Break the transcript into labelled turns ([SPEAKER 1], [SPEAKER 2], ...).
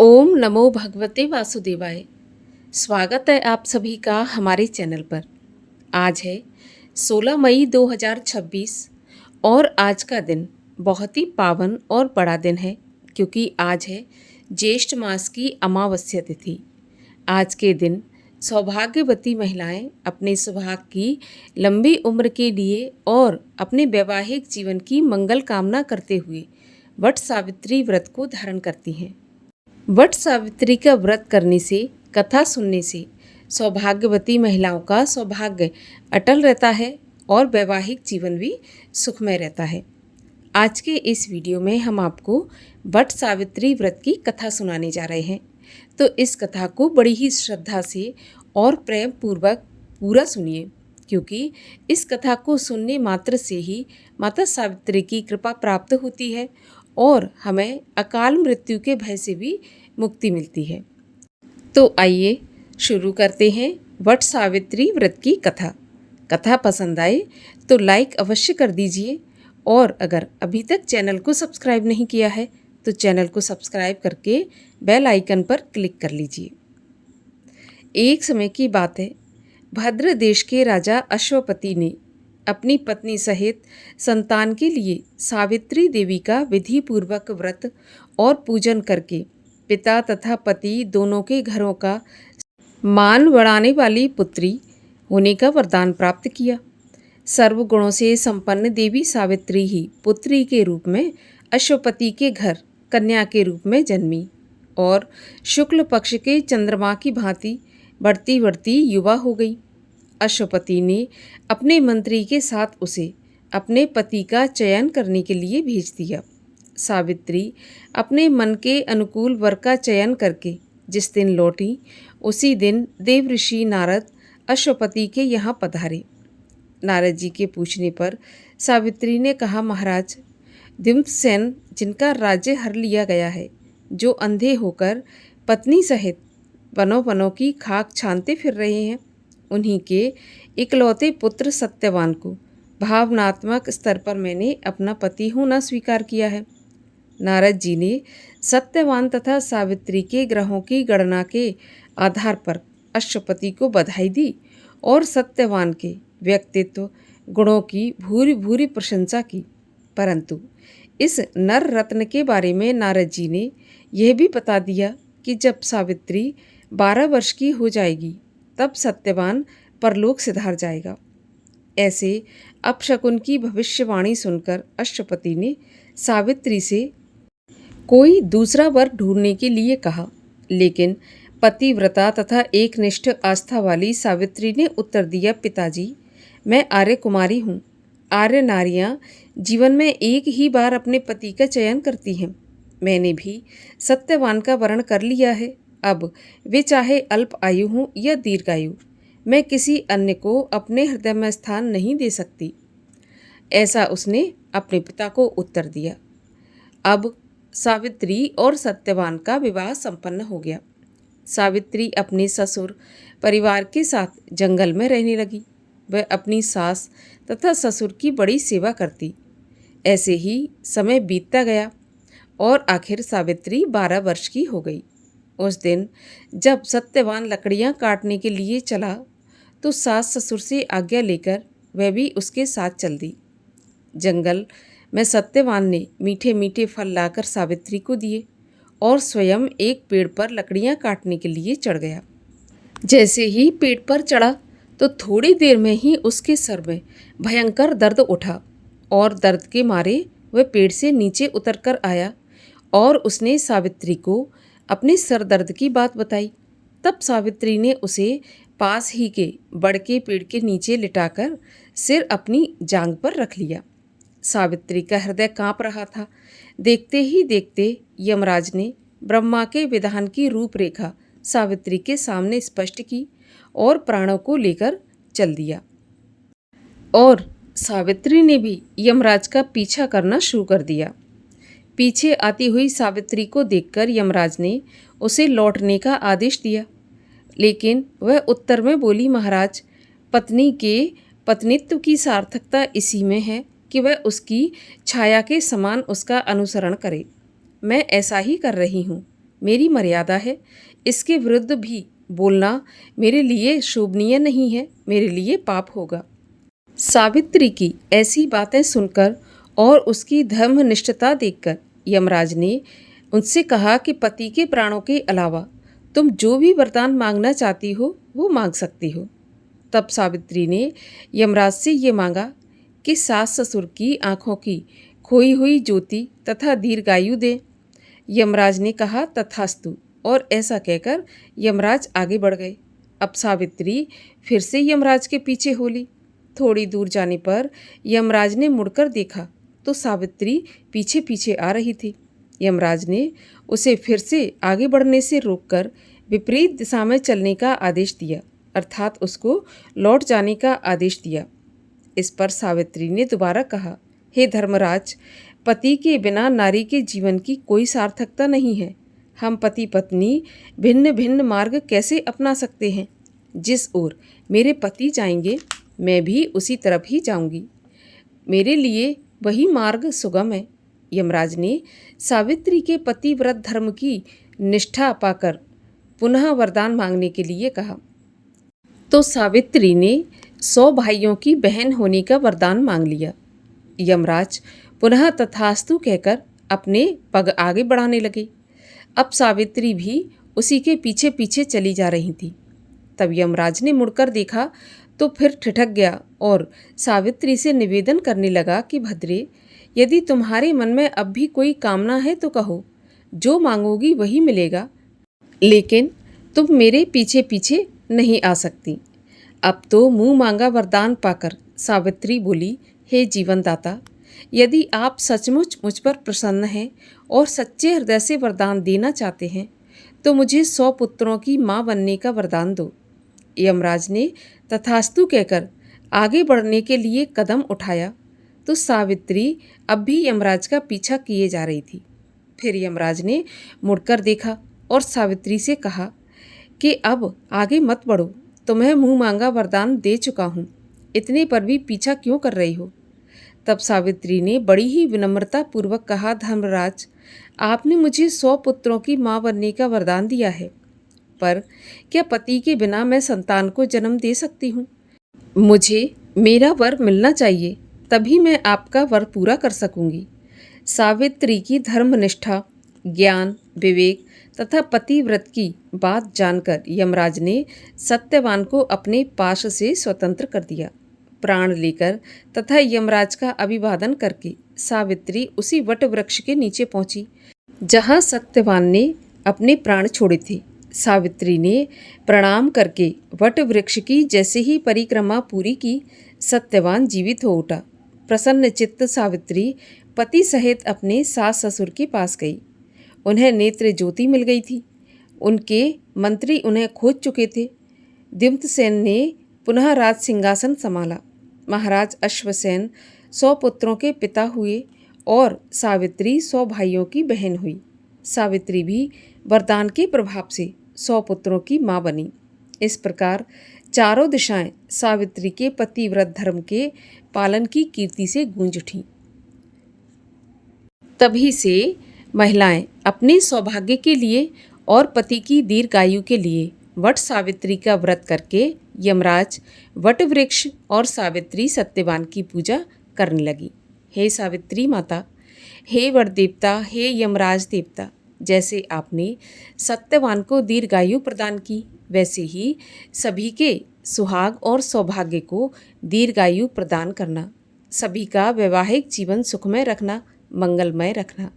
[SPEAKER 1] ओम नमो भगवते वासुदेवाय। स्वागत है आप सभी का हमारे चैनल पर। आज है 16 मई 2026 और आज का दिन बहुत ही पावन और बड़ा दिन है क्योंकि आज है ज्येष्ठ मास की अमावस्या तिथि। आज के दिन सौभाग्यवती महिलाएं अपने सौभाग्य की लंबी उम्र के लिए और अपने वैवाहिक जीवन की मंगल कामना करते हुए वट सावित्री व्रत को धारण करती हैं। वट सावित्री का व्रत करने से, कथा सुनने से सौभाग्यवती महिलाओं का सौभाग्य अटल रहता है और वैवाहिक जीवन भी सुखमय रहता है। आज के इस वीडियो में हम आपको वट सावित्री व्रत की कथा सुनाने जा रहे हैं। तो इस कथा को बड़ी ही श्रद्धा से और प्रेम पूर्वक पूरा सुनिए क्योंकि इस कथा को सुनने मात्र से ही माता सावित्री की कृपा प्राप्त होती है और हमें अकाल मृत्यु के भय से भी मुक्ति मिलती है। तो आइए शुरू करते हैं वट सावित्री व्रत की कथा। कथा पसंद आए तो लाइक अवश्य कर दीजिए और अगर अभी तक चैनल को सब्सक्राइब नहीं किया है तो चैनल को सब्सक्राइब करके बेल आइकन पर क्लिक कर लीजिए। एक समय की बात है, भद्र देश के राजा अश्वपति ने अपनी पत्नी सहित संतान के लिए सावित्री देवी का विधि पूर्वक व्रत और पूजन करके पिता तथा पति दोनों के घरों का मान बढ़ाने वाली पुत्री होने का वरदान प्राप्त किया। सर्वगुणों से संपन्न देवी सावित्री ही पुत्री के रूप में अश्वपति के घर कन्या के रूप में जन्मी और शुक्ल पक्ष के चंद्रमा की भांति बढ़ती बढ़ती युवा हो गई। अश्वपति ने अपने मंत्री के साथ उसे अपने पति का चयन करने के लिए भेज दिया। सावित्री अपने मन के अनुकूल वर का चयन करके जिस दिन लौटी उसी दिन देवऋषि नारद अश्वपति के यहाँ पधारे। नारद जी के पूछने पर सावित्री ने कहा, महाराज, दिम्बसेन जिनका राज्य हर लिया गया है, जो अंधे होकर पत्नी सहित वनों वनों की खाक छानते फिर रहे हैं, उन्हीं के इकलौते पुत्र सत्यवान को भावनात्मक स्तर पर मैंने अपना पति होना स्वीकार किया है। नारद जी ने सत्यवान तथा सावित्री के ग्रहों की गणना के आधार पर अश्वपति को बधाई दी और सत्यवान के व्यक्तित्व गुणों की भूरी भूरी प्रशंसा की। परंतु इस नर रत्न के बारे में नारद जी ने यह भी बता दिया कि जब सावित्री 12 वर्ष की हो जाएगी तब सत्यवान परलोक सिधार जाएगा। ऐसे अपशकुन की भविष्यवाणी सुनकर अश्वपति ने सावित्री से कोई दूसरा वर ढूंढने के लिए कहा, लेकिन पतिव्रता तथा एकनिष्ठ आस्था वाली सावित्री ने उत्तर दिया, पिताजी, मैं आर्य कुमारी हूँ। आर्य नारियाँ जीवन में एक ही बार अपने पति का चयन करती हैं। मैंने भी सत्यवान का वर्ण कर लिया है। अब वे चाहे अल्प आयु हों या दीर्घायु, मैं किसी अन्य को अपने हृदय में स्थान नहीं दे सकती। ऐसा उसने अपने पिता को उत्तर दिया। अब सावित्री और सत्यवान का विवाह संपन्न हो गया। सावित्री अपने ससुर परिवार के साथ जंगल में रहने लगी। वह अपनी सास तथा ससुर की बड़ी सेवा करती। ऐसे ही समय बीतता गया और आखिर सावित्री 12 वर्ष की हो गई। उस दिन जब सत्यवान लकड़ियां काटने के लिए चला तो सास ससुर से आज्ञा लेकर वह भी उसके साथ चल दी। जंगल में सत्यवान ने मीठे मीठे फल लाकर सावित्री को दिए और स्वयं एक पेड़ पर लकड़ियां काटने के लिए चढ़ गया। जैसे ही पेड़ पर चढ़ा तो थोड़ी देर में ही उसके सर में भयंकर दर्द उठा और दर्द के मारे वह पेड़ से नीचे उतर कर आया और उसने सावित्री को अपने सर दर्द की बात बताई। तब सावित्री ने उसे पास ही के बड़ के पेड़ के नीचे लिटाकर सिर अपनी जांघ पर रख लिया। सावित्री का हृदय कांप रहा था। देखते ही देखते यमराज ने ब्रह्मा के विधान की रूपरेखा सावित्री के सामने स्पष्ट की और प्राणों को लेकर चल दिया। और सावित्री ने भी यमराज का पीछा करना शुरू कर दिया। पीछे आती हुई सावित्री को देखकर यमराज ने उसे लौटने का आदेश दिया, लेकिन वह उत्तर में बोली, महाराज, पत्नी के पत्नित्व की सार्थकता इसी में है कि वह उसकी छाया के समान उसका अनुसरण करे। मैं ऐसा ही कर रही हूँ। मेरी मर्यादा है, इसके विरुद्ध भी बोलना मेरे लिए शोभनीय नहीं है, मेरे लिए पाप होगा। सावित्री की ऐसी बातें सुनकर और उसकी धर्मनिष्ठता देखकर यमराज ने उनसे कहा कि पति के प्राणों के अलावा तुम जो भी वरदान मांगना चाहती हो वो मांग सकती हो। तब सावित्री ने यमराज से ये मांगा कि सास ससुर की आँखों की खोई हुई ज्योति तथा दीर्घायु दे। यमराज ने कहा तथास्तु, और ऐसा कहकर यमराज आगे बढ़ गए। अब सावित्री फिर से यमराज के पीछे हो ली। थोड़ी दूर जाने पर यमराज ने मुड़कर देखा तो सावित्री पीछे पीछे आ रही थी। यमराज ने उसे फिर से आगे बढ़ने से रोककर विपरीत दिशा में चलने का आदेश दिया, अर्थात उसको लौट जाने का आदेश दिया। इस पर सावित्री ने दोबारा कहा, हे धर्मराज, पति के बिना नारी के जीवन की कोई सार्थकता नहीं है। हम पति पत्नी भिन्न भिन्न मार्ग कैसे अपना सकते हैं? जिस ओर मेरे पति जाएंगे मैं भी उसी तरफ ही जाऊंगी। मेरे लिए वही मार्ग सुगम है। यमराज ने सावित्री के पतिव्रत धर्म की निष्ठा पाकर पुनः वरदान मांगने के लिए कहा। तो सावित्री ने 100 भाइयों की बहन होने का वरदान मांग लिया। यमराज पुनः तथास्तु कहकर अपने पग आगे बढ़ाने लगे। अब सावित्री भी उसी के पीछे पीछे चली जा रही थी। तब यमराज ने मुड़कर देखा तो फिर ठिठक गया और सावित्री से निवेदन करने लगा कि भद्रे, यदि तुम्हारे मन में अब भी कोई कामना है तो कहो, जो मांगोगी वही मिलेगा, लेकिन तुम मेरे पीछे पीछे नहीं आ सकती। अब तो मुंह मांगा वरदान पाकर सावित्री बोली, हे जीवनदाता, यदि आप सचमुच मुझ पर प्रसन्न हैं और सच्चे हृदय से वरदान देना चाहते हैं तो मुझे 100 पुत्रों की माँ बनने का वरदान दो। यमराज ने तथास्तु कहकर आगे बढ़ने के लिए कदम उठाया तो सावित्री अब भी यमराज का पीछा किए जा रही थी। फिर यमराज ने मुड़कर देखा और सावित्री से कहा कि अब आगे मत बढ़ो, तुम्हें मुंह मांगा वरदान दे चुका हूँ, इतने पर भी पीछा क्यों कर रही हो? तब सावित्री ने बड़ी ही विनम्रता पूर्वक कहा, धर्मराज, आपने मुझे 100 पुत्रों की माँ बनने का वरदान दिया है, पर क्या पति के बिना मैं संतान को जन्म दे सकती हूँ? मुझे मेरा वर मिलना चाहिए, तभी मैं आपका वर पूरा कर सकूंगी। सावित्री की धर्मनिष्ठा, ज्ञान, विवेक तथा पतिव्रत की बात जानकर यमराज ने सत्यवान को अपने पाश से स्वतंत्र कर दिया। प्राण लेकर तथा यमराज का अभिवादन करके सावित्री उसी वट वृक्ष के नीचे पहुंची जहां सत्यवान ने अपने प्राण छोड़े थे। सावित्री ने प्रणाम करके वट वृक्ष की जैसे ही परिक्रमा पूरी की, सत्यवान जीवित हो उठा। प्रसन्न चित्त सावित्री पति सहित अपने सास ससुर के पास गई। उन्हें नेत्र ज्योति मिल गई थी। उनके मंत्री उन्हें खोज चुके थे। द्युम्नसेन ने पुनः राज सिंहासन संभाला। महाराज अश्वसेन 100 पुत्रों के पिता हुए और सावित्री 100 भाइयों की बहन हुई। सावित्री भी वरदान के प्रभाव से 100 पुत्रों की माँ बनी। इस प्रकार चारों दिशाएं सावित्री के पतिव्रत धर्म के पालन की कीर्ति से गूंज उठीं। तभी से महिलाएं अपने सौभाग्य के लिए और पति की दीर्घायु के लिए वट सावित्री का व्रत करके यमराज, वट वृक्ष और सावित्री सत्यवान की पूजा करने लगी। हे सावित्री माता, हे वट देवता, हे यमराज देवता, जैसे आपने सत्यवान को दीर्घायु प्रदान की, वैसे ही सभी के सुहाग और सौभाग्य को दीर्घायु प्रदान करना, सभी का वैवाहिक जीवन सुखमय रखना, मंगलमय रखना।